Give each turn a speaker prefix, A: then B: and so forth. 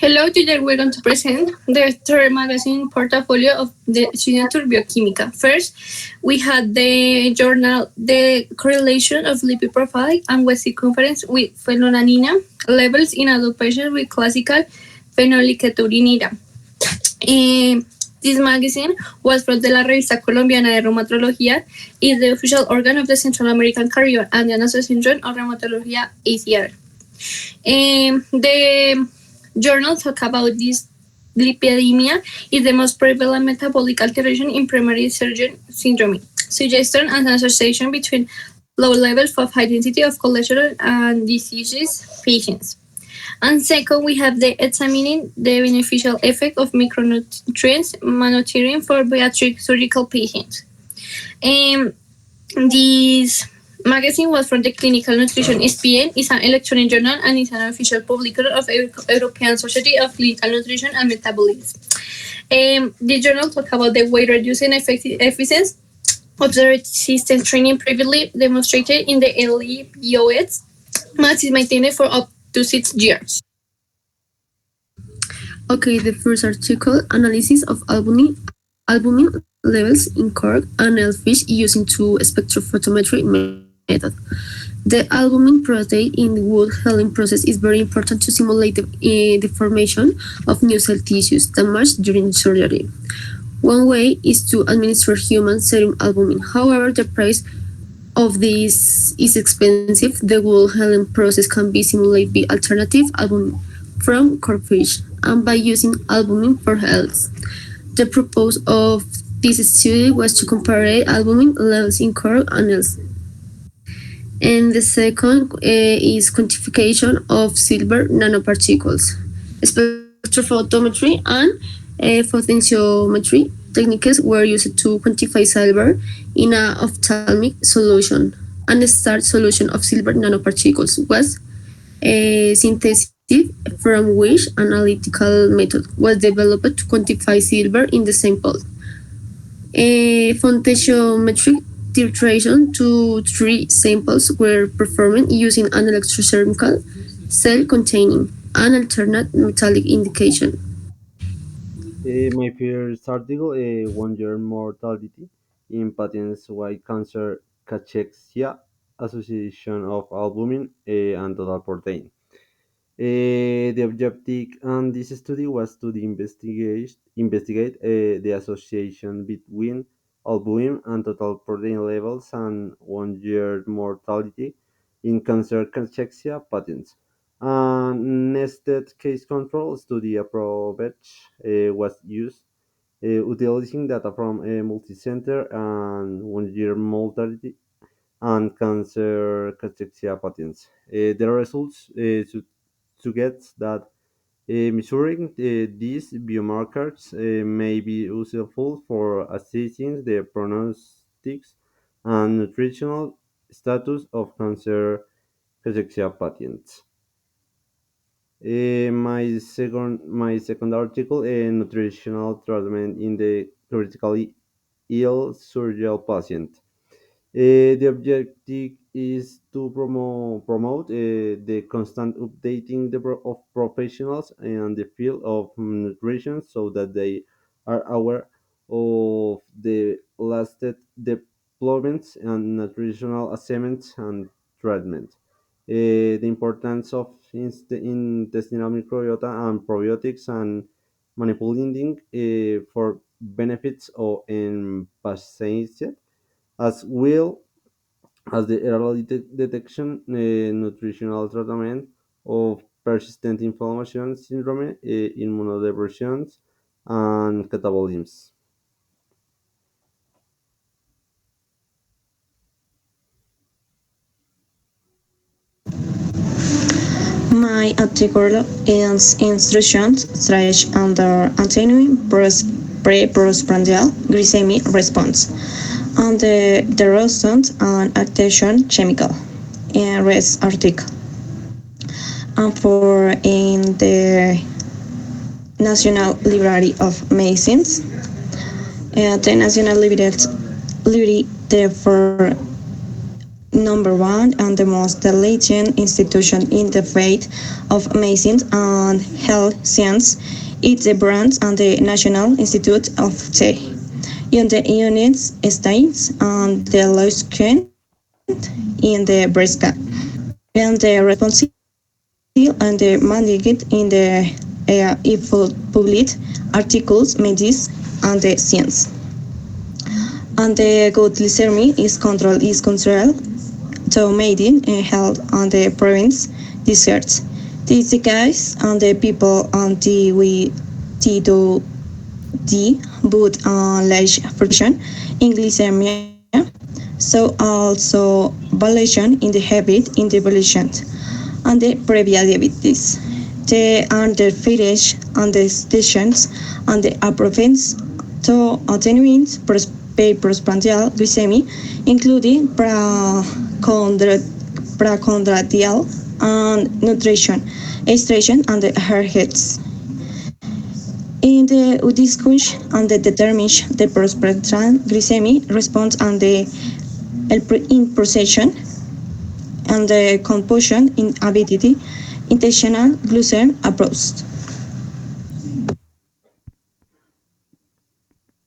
A: Hello, today we're going to present the third magazine portfolio of the Signature Bioquímica. First, we had the journal The Correlation of Lipid Profile and Weight Circumference with Phenylalanine Levels in Adult Patients with Classical Phenylketonuria. This magazine was from the la Revista Colombiana de Reumatología, is the official organ of the Central American Caribbean Andean Association of Rheumatology ACR. The journal talk about this lipidemia is the most prevalent metabolic alteration in primary surgeon syndrome, suggesting an association between low levels of high density of cholesterol and diseases patients. And second, we have the examining the beneficial effect of micronutrients monitoring for bariatric surgical patients. This magazine was from the Clinical Nutrition SPN. It's an electronic journal and is an official publication of European Society of Clinical Nutrition and Metabolism. The journal talks about the weight reducing efficiency of the resistance training previously demonstrated in the LEBOS. Max is maintained for up to 6 years.
B: Okay, the first article, analysis of albumin levels in cork and fish using two spectrophotometry method. The albumin protein in the wound healing process is very important to simulate the formation of new cell tissues damaged during surgery. One way is to administer human serum albumin. However, the price of this is expensive. The wound healing process can be simulated by alternative albumin from cork fish and by using albumin for health. The purpose of this study was to compare albumin levels in cork and else. And the second is quantification of silver nanoparticles. Spectrophotometry and potentiometry techniques were used to quantify silver in an ophthalmic solution. And the start solution of silver nanoparticles was synthesis from which analytical method was developed to quantify silver in the sample. Potentiometric titration to 3 samples were performed using an electrothermal cell containing an alternate metallic indication.
C: My first article, 1 year mortality in patients with cancer cachexia, association of albumin and total protein. The objective on this study was to investigate the association between albumin and total protein levels and 1 year mortality in cancer cachexia patients. A nested case control study approach was used, utilizing data from a multicenter and 1 year mortality and cancer cachexia patients. The results suggest that measuring these biomarkers may be useful for assessing the prognostics and nutritional status of cancer cachexia patients. My second article, nutritional treatment in the critically ill surgical patient. The objective is to promote the constant updating of professionals in the field of nutrition so that they are aware of the latest developments and nutritional assessments and treatment. The importance of intestinal microbiota and probiotics and manipulating for benefits of in patients as well as the early detection, nutritional treatment of persistent inflammation syndrome, immunodepressions, and catabolisms.
D: My article is instructions slash under attenuating pre-postprandial glycemic response on the response and adaptation chemical in rest article. And for in the National Library of Medicines, the National Library for number one and the most leading institution in the field of medicine and health science. It's the branch and the National Institute of Tech in the United States and the law school in the Nebraska. And the responsible and the mandate in the if published articles, medicine, and the science. And the good listening is control to maiden health and the prevents disease. This is the case and the people and the we do the but large protection in glycemia. So also violation in the habit in the evolution and the pre-diabetes. The under finish and the stations and the approvings to attenuate postprandial glycemia, including precondratial and nutrition, extraction and the hairheads. In the discussion and the determination the postprandial glycemic response and the in procession and the composition in ability intentional glucose approach.